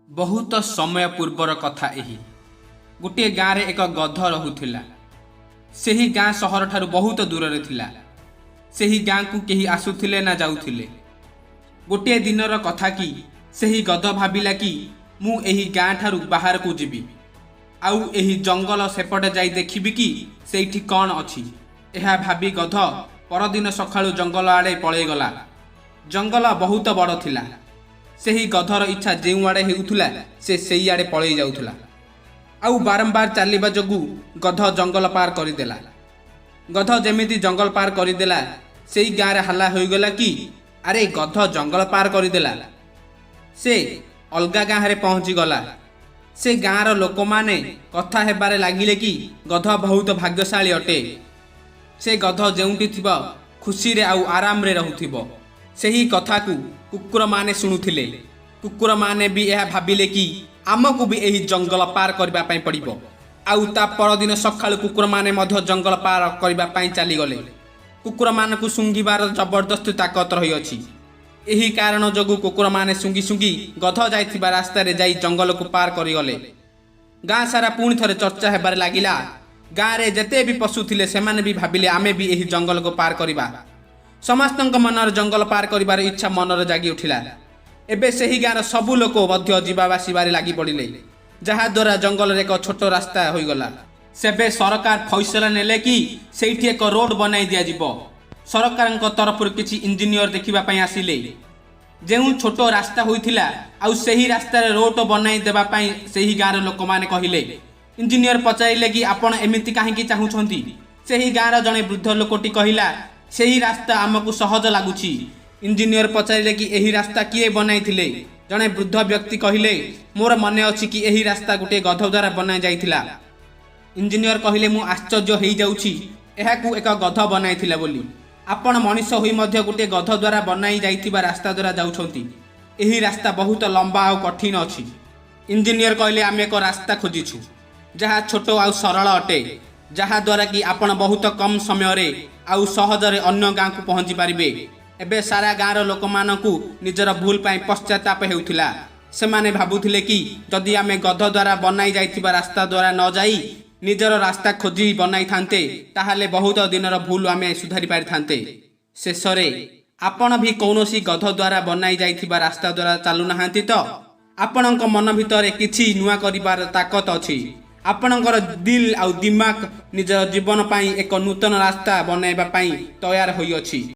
बहुत समय पूर्वर कथा एही गोटे गाँव रे एक गध रहुथिला। सेही गाँ सहर ठारू बहुत दूर रे थिला। सेही गाँ को केही आसुथिले ना जाउथिले। गोटे दिनर कथा कि सेही गध भाबिला कि मु एही गाँ ठारू बाहर को जीवी आउ एही जंगल सेपटे जाई देखिबी कि सेठी कौन अछि। एहा भाबी गध परदिन सखाळु जंगल आड़े पळेई गला। जंगल बहुत बड़ थिला। सेही गधर इच्छा जेउ आड़े हेउथुला से सेई आड़े पळेई जाउथुला। आउ बारंबार चालिबा जोगु गध जंगल पार करिदेला। गध जेमिति जंगल पार करिदेला सेई गाँ रे हल्ला होइगला कि अरे गध जंगल पार करिदेला। से अलगा गाँ रे पहुँची गला। से गाँर लोक माने कथा हेबारे लागिले कि गध बहुत भाग्यशाली अटे। से गध जेउंटी थिबो खुशी रे आउ आराम रे रहुथिबो। सेही कथा को कुकुर माने शुणुथिले। कुकुर माने भी यह भाबिले कि आमको भी एही जंगल पार करबा पई पड़िबो। आउ ता परदिन सखाळु कुकुर माने मध्य जंगल पार करबा पई चली गले। कुकुर मान को सुंघिबार जबरदस्त ताकत रही अछि। एही कारण जोगु कुकुर माने सुंगी सुंगी गध जाइथिबा रास्ता रे जाई जंगल को पार करि गले। गाँ सारा पुणी थरे चर्चा हेबार लागिला। गाँ रे जते भी पशु थिले सेमाने भी भाबिले आमे भी एही जंगल को पार करिबा। समस्तଙ୍କ मनर जंगल पार करिबार इच्छा मनर जागी उठिला। एबे सेही गाँर सबु लोक मध्य जीवा बासिबारे लागि पड़िले, जहा द्वारा जंगल रे एक छोट रास्ता होई गला। सेबे सरकार फैसला नेले कि सेठी एक रोड बनाई दिया जिवो। सरकारक तरफ किछि इंजीनियर देखिबा पई आसिले। जेउ छोट रास्ता होइथिला आउ सेही रास्ता रे रोड बनाई देबा पई सेही गाँर लोक माने कहिले। इंजीनियर पचाइले कि आपण एमिति काहे कि चाहुछंती। सेही गाँर जणे वृद्ध लोकटी कहिला सेही रास्ता आमको सहज लागुछि। इंजीनियर पचारिले कि एही रास्ता किए बनाइथिले। जणे वृद्ध व्यक्ति कहिले मोर मने अछि कि एही रास्ता गोटे गध द्वारा बनाई जाइथिला। इंजीनियर कहिले मु आश्चर्य होई जाउछि एहाकू एक गध बनाइथिला बोली। आपण मनुष्य होई मध्य गोटे गध द्वारा बनाई जाइथिबा रास्ता द्वारा जाउछंती। एही रास्ता बहुत लंबा आ कठिन अछि। इंजीनियर कहिले आमे एक रास्ता खोजिछु जहा छोट आ सरल अटे, जहा द्वारा कि आपण बहुत कम समय रे आउ सहजरे अन्य गाँ को पहुँची पारिबे। एबे सारा गाँर लोक मानकू निजर भूल पाई पश्चाताप हेउथिला। सेमाने भाबुथिले कि जदि आमे गध द्वारा बनाई जाइथिबा रास्ता द्वारा न जाई निजर रास्ता खोजी बनाई थांते ताहाले बहुत दिनर भूल आमे सुधारी पारि थांते। शेषरे आपण भी कौनसी गध द्वारा बनाई जाइथिबा रास्ता द्वारा चालू नाहांती तो आपणक मन भितरे किछि नुआ करिबार ताकत अछि। आपणकर दिल आउ दिमाग निजर जीवन पाई एक नूतन रास्ता बनाइबा पाई तैयार होई अछि।